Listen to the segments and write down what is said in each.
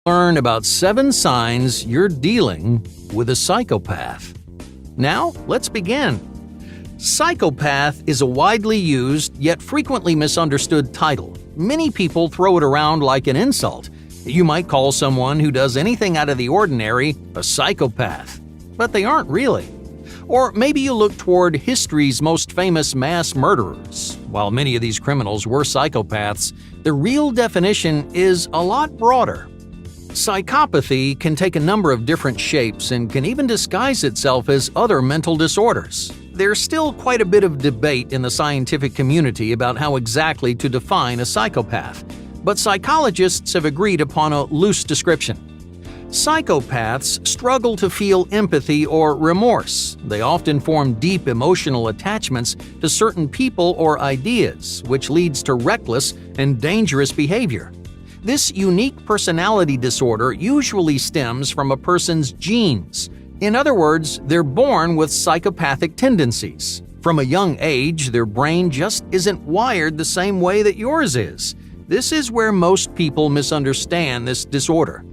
Learn about 7 signs you're dealing with a psychopath. Now, let's begin. Psychopath is a widely used yet frequently misunderstood title. Many people throw it around like an insult. You might call someone who does anything out of the ordinary a psychopath, but they aren't really. Or maybe you look toward history's most famous mass murderers. While many of these criminals were psychopaths, the real definition is a lot broader. Psychopathy can take a number of different shapes and can even disguise itself as other mental disorders. There's still quite a bit of debate in the scientific community about how exactly to define a psychopath, but psychologists have agreed upon a loose description. Psychopaths struggle to feel empathy or remorse. They often form deep emotional attachments to certain people or ideas, which leads to reckless and dangerous behavior. This unique personality disorder usually stems from a person's genes. In other words, they're born with psychopathic tendencies. From a young age, their brain just isn't wired the same way that yours is. This is where most people misunderstand this disorder.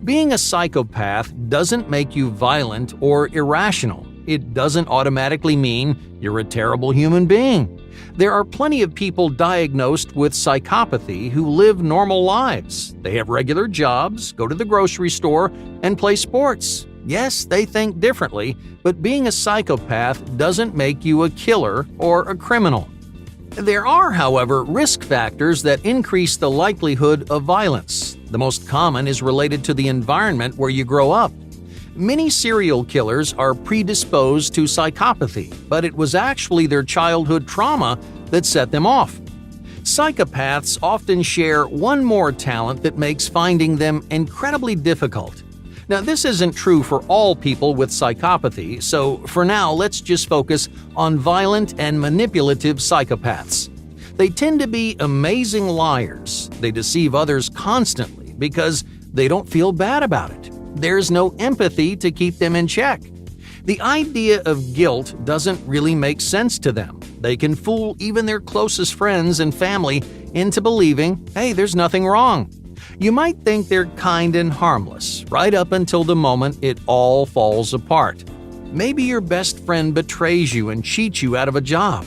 Being a psychopath doesn't make you violent or irrational. It doesn't automatically mean you're a terrible human being. There are plenty of people diagnosed with psychopathy who live normal lives. They have regular jobs, go to the grocery store, and play sports. Yes, they think differently, but being a psychopath doesn't make you a killer or a criminal. There are, however, risk factors that increase the likelihood of violence. The most common is related to the environment where you grow up. Many serial killers are predisposed to psychopathy, but it was actually their childhood trauma that set them off. Psychopaths often share one more talent that makes finding them incredibly difficult. Now, this isn't true for all people with psychopathy, so for now, let's just focus on violent and manipulative psychopaths. They tend to be amazing liars. They deceive others constantly because they don't feel bad about it. There's no empathy to keep them in check. The idea of guilt doesn't really make sense to them. They can fool even their closest friends and family into believing, hey, there's nothing wrong. You might think they're kind and harmless, right up until the moment it all falls apart. Maybe your best friend betrays you and cheats you out of a job.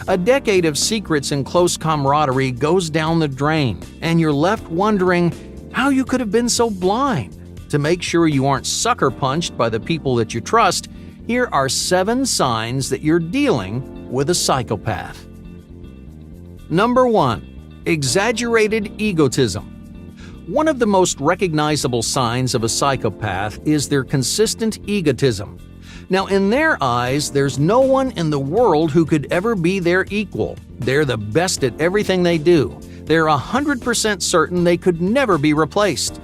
A decade of secrets and close camaraderie goes down the drain, and you're left wondering how you could have been so blind. To make sure you aren't sucker punched by the people that you trust, here are 7 signs that you're dealing with a psychopath. Number 1. Exaggerated egotism. One of the most recognizable signs of a psychopath is their consistent egotism. Now, in their eyes, there's no one in the world who could ever be their equal. They're the best at everything they do. They're 100% certain they could never be replaced.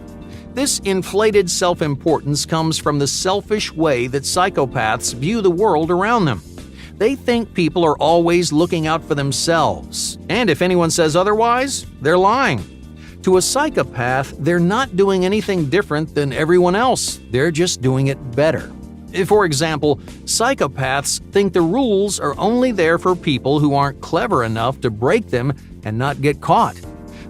This inflated self-importance comes from the selfish way that psychopaths view the world around them. They think people are always looking out for themselves, and if anyone says otherwise, they're lying. To a psychopath, they're not doing anything different than everyone else. They're just doing it better. For example, psychopaths think the rules are only there for people who aren't clever enough to break them and not get caught.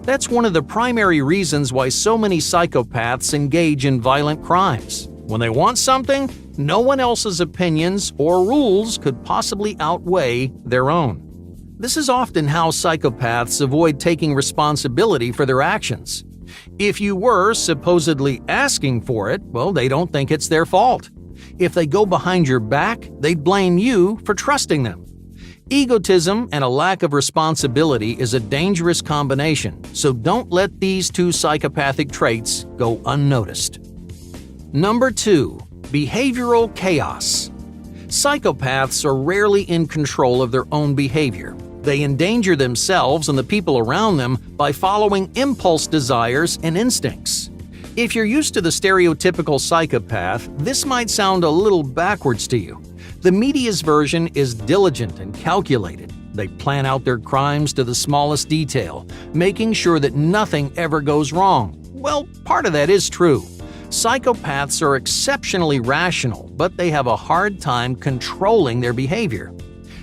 That's one of the primary reasons why so many psychopaths engage in violent crimes. When they want something, no one else's opinions or rules could possibly outweigh their own. This is often how psychopaths avoid taking responsibility for their actions. If you were supposedly asking for it, well, they don't think it's their fault. If they go behind your back, they'd blame you for trusting them. Egotism and a lack of responsibility is a dangerous combination, so don't let these 2 psychopathic traits go unnoticed. Number 2. Behavioral chaos. Psychopaths are rarely in control of their own behavior. They endanger themselves and the people around them by following impulse desires and instincts. If you're used to the stereotypical psychopath, this might sound a little backwards to you. The media's version is diligent and calculated. They plan out their crimes to the smallest detail, making sure that nothing ever goes wrong. Well, part of that is true. Psychopaths are exceptionally rational, but they have a hard time controlling their behavior.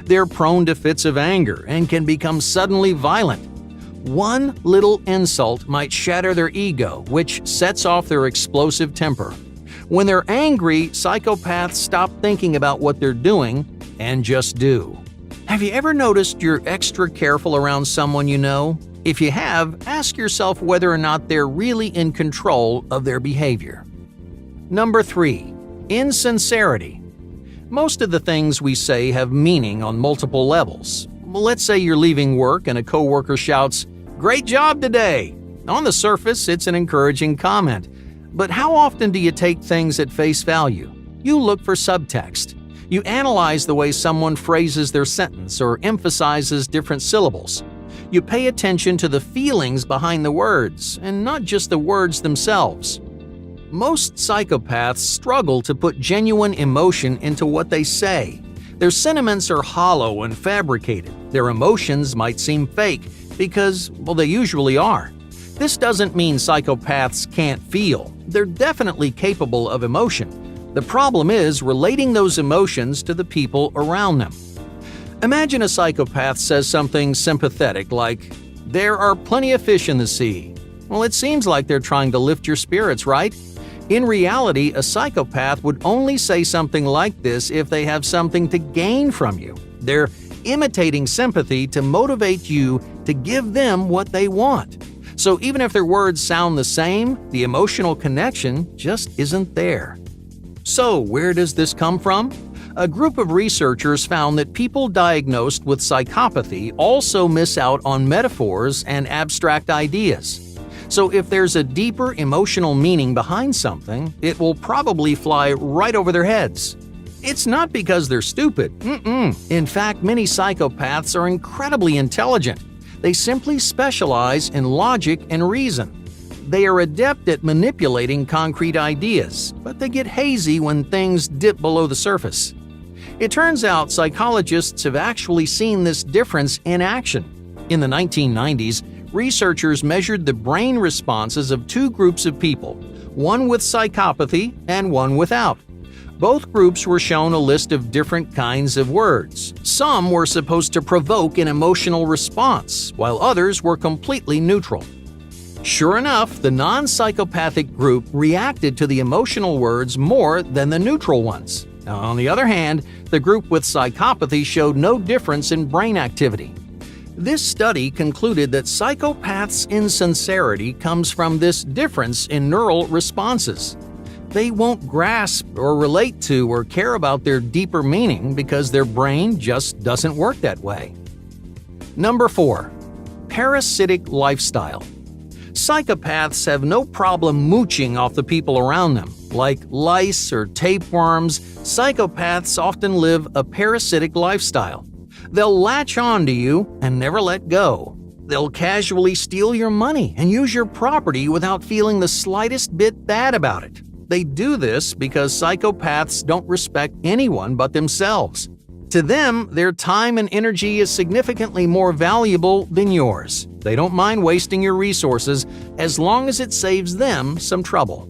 They're prone to fits of anger and can become suddenly violent. One little insult might shatter their ego, which sets off their explosive temper. When they're angry, psychopaths stop thinking about what they're doing and just do. Have you ever noticed you're extra careful around someone you know? If you have, ask yourself whether or not they're really in control of their behavior. Number 3. Insincerity. Most of the things we say have meaning on multiple levels. Let's say you're leaving work and a coworker shouts, "Great job today!" On the surface, it's an encouraging comment. But how often do you take things at face value? You look for subtext. You analyze the way someone phrases their sentence or emphasizes different syllables. You pay attention to the feelings behind the words, and not just the words themselves. Most psychopaths struggle to put genuine emotion into what they say. Their sentiments are hollow and fabricated. Their emotions might seem fake because, well, they usually are. This doesn't mean psychopaths can't feel. They're definitely capable of emotion. The problem is relating those emotions to the people around them. Imagine a psychopath says something sympathetic like, "There are plenty of fish in the sea." Well, it seems like they're trying to lift your spirits, right? In reality, a psychopath would only say something like this if they have something to gain from you. They're imitating sympathy to motivate you to give them what they want. So even if their words sound the same, the emotional connection just isn't there. So where does this come from? A group of researchers found that people diagnosed with psychopathy also miss out on metaphors and abstract ideas. So if there's a deeper emotional meaning behind something, it will probably fly right over their heads. It's not because they're stupid. In fact, many psychopaths are incredibly intelligent. They simply specialize in logic and reason. They are adept at manipulating concrete ideas, but they get hazy when things dip below the surface. It turns out psychologists have actually seen this difference in action. In the 1990s, researchers measured the brain responses of two groups of people, one with psychopathy and one without. Both groups were shown a list of different kinds of words. Some were supposed to provoke an emotional response, while others were completely neutral. Sure enough, the non-psychopathic group reacted to the emotional words more than the neutral ones. On the other hand, the group with psychopathy showed no difference in brain activity. This study concluded that psychopaths' insincerity comes from this difference in neural responses. They won't grasp or relate to or care about their deeper meaning because their brain just doesn't work that way. Number 4. Parasitic lifestyle. Psychopaths have no problem mooching off the people around them. Like lice or tapeworms, psychopaths often live a parasitic lifestyle. They'll latch on to you and never let go. They'll casually steal your money and use your property without feeling the slightest bit bad about it. They do this because psychopaths don't respect anyone but themselves. To them, their time and energy is significantly more valuable than yours. They don't mind wasting your resources as long as it saves them some trouble.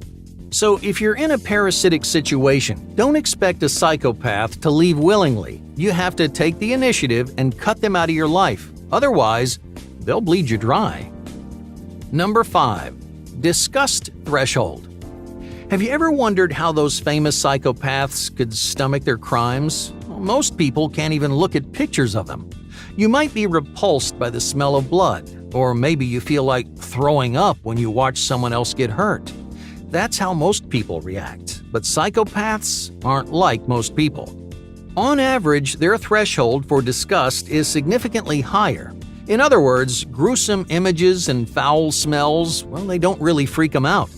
So if you're in a parasitic situation, don't expect a psychopath to leave willingly. You have to take the initiative and cut them out of your life. Otherwise, they'll bleed you dry. Number 5. Disgust threshold. Have you ever wondered how those famous psychopaths could stomach their crimes? Well, most people can't even look at pictures of them. You might be repulsed by the smell of blood, or maybe you feel like throwing up when you watch someone else get hurt. That's how most people react, but psychopaths aren't like most people. On average, their threshold for disgust is significantly higher. In other words, gruesome images and foul smells, well, they don't really freak them out.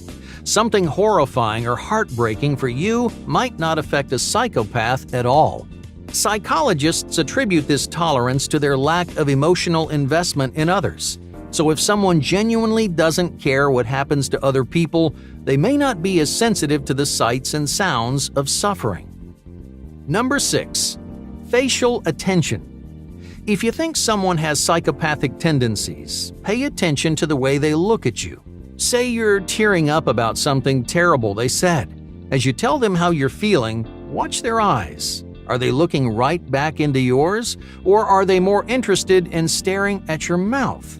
Something horrifying or heartbreaking for you might not affect a psychopath at all. Psychologists attribute this tolerance to their lack of emotional investment in others. So if someone genuinely doesn't care what happens to other people, they may not be as sensitive to the sights and sounds of suffering. Number 6. Facial attention. If you think someone has psychopathic tendencies, pay attention to the way they look at you. Say you're tearing up about something terrible they said. As you tell them how you're feeling, watch their eyes. Are they looking right back into yours, or are they more interested in staring at your mouth?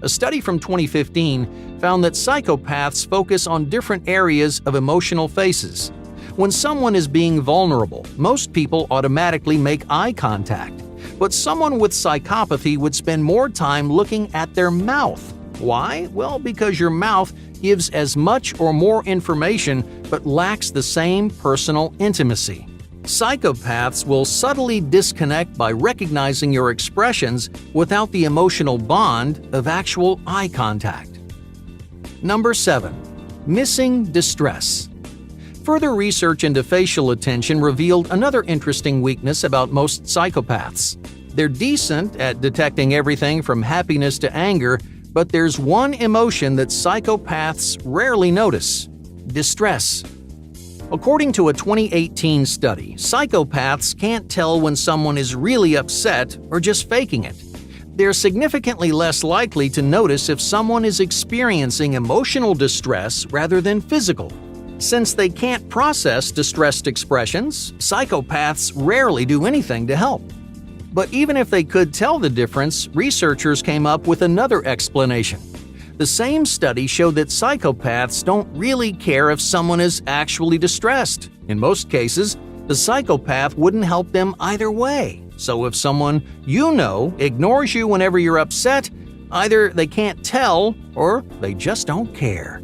A study from 2015 found that psychopaths focus on different areas of emotional faces. When someone is being vulnerable, most people automatically make eye contact. But someone with psychopathy would spend more time looking at their mouth. Why? Well, because your mouth gives as much or more information but lacks the same personal intimacy. Psychopaths will subtly disconnect by recognizing your expressions without the emotional bond of actual eye contact. Number 7. Missing distress. Further research into facial attention revealed another interesting weakness about most psychopaths. They're decent at detecting everything from happiness to anger, but there's one emotion that psychopaths rarely notice: distress. According to a 2018 study, psychopaths can't tell when someone is really upset or just faking it. They're significantly less likely to notice if someone is experiencing emotional distress rather than physical. Since they can't process distressed expressions, psychopaths rarely do anything to help. But even if they could tell the difference, researchers came up with another explanation. The same study showed that psychopaths don't really care if someone is actually distressed. In most cases, the psychopath wouldn't help them either way. So if someone you know ignores you whenever you're upset, either they can't tell or they just don't care.